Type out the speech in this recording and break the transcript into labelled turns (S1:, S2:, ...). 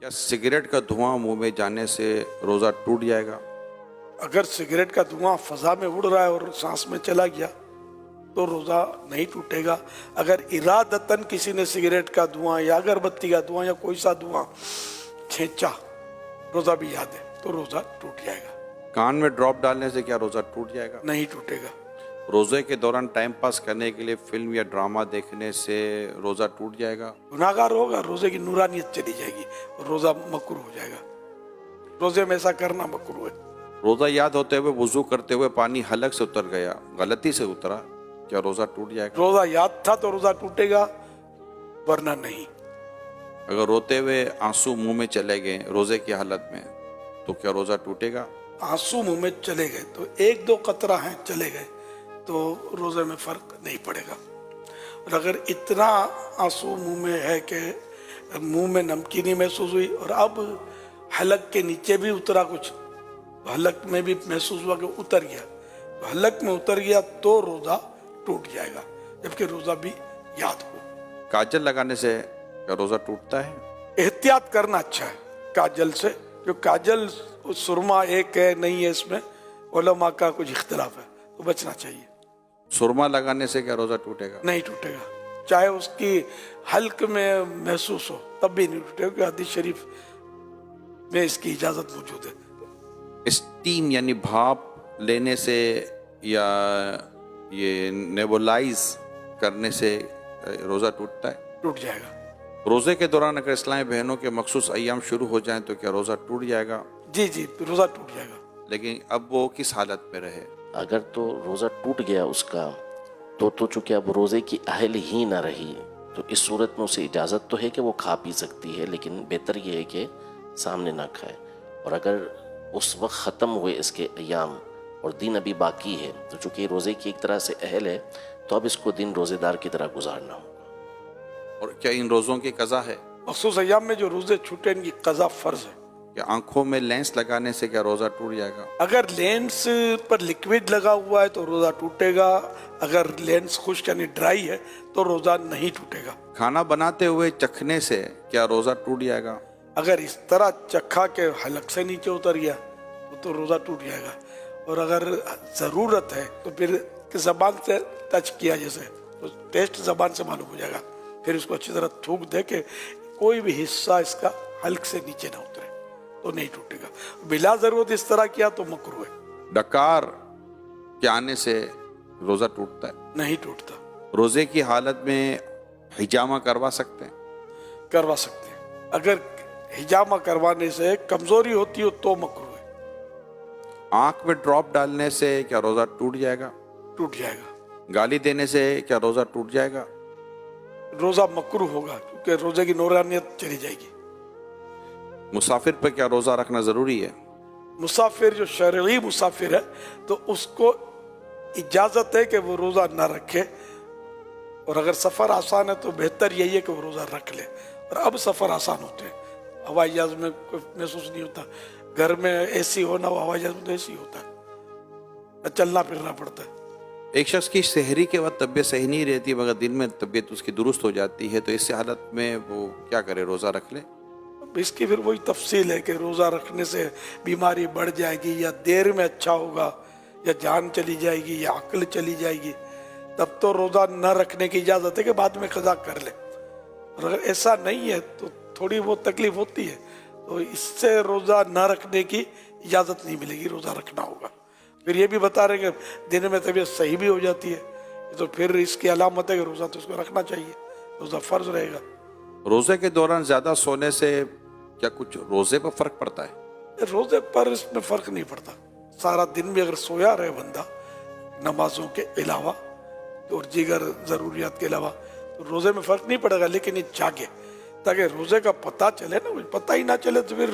S1: क्या सिगरेट का धुआं मुंह में जाने से रोजा टूट जाएगा?
S2: अगर सिगरेट का धुआं फजा में उड़ रहा है और सांस में चला गया तो रोजा नहीं टूटेगा। अगर इरादतन किसी ने सिगरेट का धुआं या अगरबत्ती का धुआं या कोई सा धुआं खींचा, रोजा भी याद है, तो रोजा टूट जाएगा।
S1: कान में ड्रॉप डालने से क्या रोजा टूट जाएगा?
S2: नहीं टूटेगा।
S1: रोजे के दौरान टाइम पास करने के लिए फिल्म या ड्रामा देखने से रोजा टूट जाएगा?
S2: गुनाहगार होगा, रोजे की नूरानियत चली जाएगी, रोजा मकरूह हो जाएगा। रोजे में ऐसा करना मकरूह है।
S1: रोजा याद होते हुए वुजू करते हुए पानी हलक से उतर गया, गलती से उतरा, क्या रोजा टूट जाएगा?
S2: रोजा याद था तो रोजा टूटेगा, वरना नहीं।
S1: अगर रोते हुए आंसू मुंह में चले गए रोजे की हालत में, तो क्या रोजा टूटेगा?
S2: आंसू मुंह में चले गए तो एक दो कतरा हैं चले गए तो रोजे में फर्क नहीं पड़ेगा। और अगर इतना आंसू मुंह में है कि मुंह में नमकीनी महसूस हुई और अब हलक के नीचे भी उतरा कुछ, तो हलक में भी महसूस हुआ कि उतर गया, तो हलक में उतर गया तो रोजा टूट जाएगा, जबकि रोजा भी याद हो।
S1: काजल लगाने से क्या रोजा टूटता है?
S2: एहतियात करना अच्छा है काजल से, जो काजल सुरमा एक है नहीं है, इसमें उलमा का कुछ इख्तिलाफ है, तो बचना चाहिए।
S1: सुरमा लगाने से क्या रोजा टूटेगा?
S2: नहीं टूटेगा, चाहे उसकी हल्क में महसूस हो तब भी नहीं टूटेगा, क्योंकि हदीस शरीफ में इसकी इजाजत मौजूद है।
S1: स्टीम यानी भाप लेने से या ये नेबुलाइज करने से रोजा टूटता है?
S2: टूट जाएगा।
S1: रोजे के दौरान अगर इस्लामी बहनों के मखसूस अय्याम शुरू हो जाएं तो क्या रोजा टूट जाएगा?
S2: जी जी, रोजा टूट जाएगा।
S1: लेकिन अब वो किस हालत में रहे?
S3: अगर तो रोज़ा टूट गया उसका तो चूंकि अब रोज़े की अहल ही ना रही, तो इस सूरत में उसे इजाज़त तो है कि वो खा पी सकती है, लेकिन बेहतर ये है कि सामने ना खाए। और अगर उस वक्त ख़त्म हुए इसके अय्याम और दिन अभी बाकी है, तो चूंकि रोज़े की एक तरह से अहल है, तो अब इसको दिन रोज़ेदार की तरह गुजारना होगा।
S1: और क्या इन रोज़ों की कज़ा है?
S2: मखसूस अय्याम में जो रोजे छूटे इनकी कज़ा फर्ज है।
S1: क्या आंखों में लेंस लगाने से क्या रोजा टूट जाएगा?
S2: अगर लेंस पर लिक्विड लगा हुआ है तो रोजा टूटेगा, अगर लेंस खुश्क यानी ड्राई है तो रोजा नहीं टूटेगा।
S1: खाना बनाते हुए चखने से क्या रोजा टूट जाएगा?
S2: अगर इस तरह चखा के हलक से नीचे उतर गया तो रोजा टूट जाएगा। और अगर जरूरत है तो फिर जबान से टच किया जैसे, तो टेस्ट जबान से मालूम हो जाएगा, फिर उसको अच्छी तरह थूक दे के कोई भी हिस्सा इसका हल्क से नीचे ना उतरे तो नहीं टूटेगा। बिला जरूरत इस तरह किया तो मकरूह है।
S1: डकार के आने से रोजा टूटता है?
S2: नहीं टूटता।
S1: रोजे की हालत में हिजामा करवा सकते हैं?
S2: करवा सकते हैं। अगर हिजामा करवाने से कमजोरी होती हो तो मकरूह है।
S1: आंख में ड्रॉप डालने से क्या रोजा टूट जाएगा?
S2: टूट जाएगा।
S1: गाली देने से क्या रोजा टूट जाएगा?
S2: रोजा मकरूह होगा, क्योंकि रोजे की नूरानियत चली जाएगी।
S1: मुसाफिर पर क्या रोजा रखना जरूरी है?
S2: मुसाफिर जो शरई मुसाफिर है तो उसको इजाजत है कि वो रोजा ना रखे, और अगर सफर आसान है तो बेहतर यही है कि वो रोजा रख ले। और अब सफर आसान होते हैं, हवाई जहाज में कोई महसूस नहीं होता, घर में एसी हो ना हो, हवाई जहाज में तो एसी होता है, चलना फिरना पड़ता है।
S1: एक शख्स की शहरी के वक्त तबीयत सही नहीं रहती मगर दिन में तबीयत उसकी दुरुस्त हो जाती है, तो इस हालत में वो क्या करे, रोजा रख ले?
S2: इसकी फिर वही तफसील है कि रोजा रखने से बीमारी बढ़ जाएगी या देर में अच्छा होगा या जान चली जाएगी या अक्ल चली जाएगी, तब तो रोजा न रखने की इजाजत है कि बाद में कज़ा कर ले। और अगर ऐसा नहीं है तो थोड़ी बहुत तकलीफ होती है, तो इससे रोजा न रखने की इजाजत नहीं मिलेगी, रोजा रखना होगा। फिर ये भी बता रहे कि दिन में तबीयत सही भी हो जाती है, तो फिर इसकी अलामत है कि रोजा तो उसको रखना चाहिए, रोजा फर्ज रहेगा।
S1: रोजे के दौरान ज्यादा सोने से क्या कुछ रोजे पर फर्क पड़ता है?
S2: रोजे पर इसमें फर्क नहीं पड़ता। सारा दिन भी अगर सोया रहे बंदा नमाजों के अलावा और दीगर जरूरियात के अलावा, तो रोजे में फर्क नहीं पड़ेगा। लेकिन ये जागे ताकि रोजे का पता चले ना, पता ही ना चले तो फिर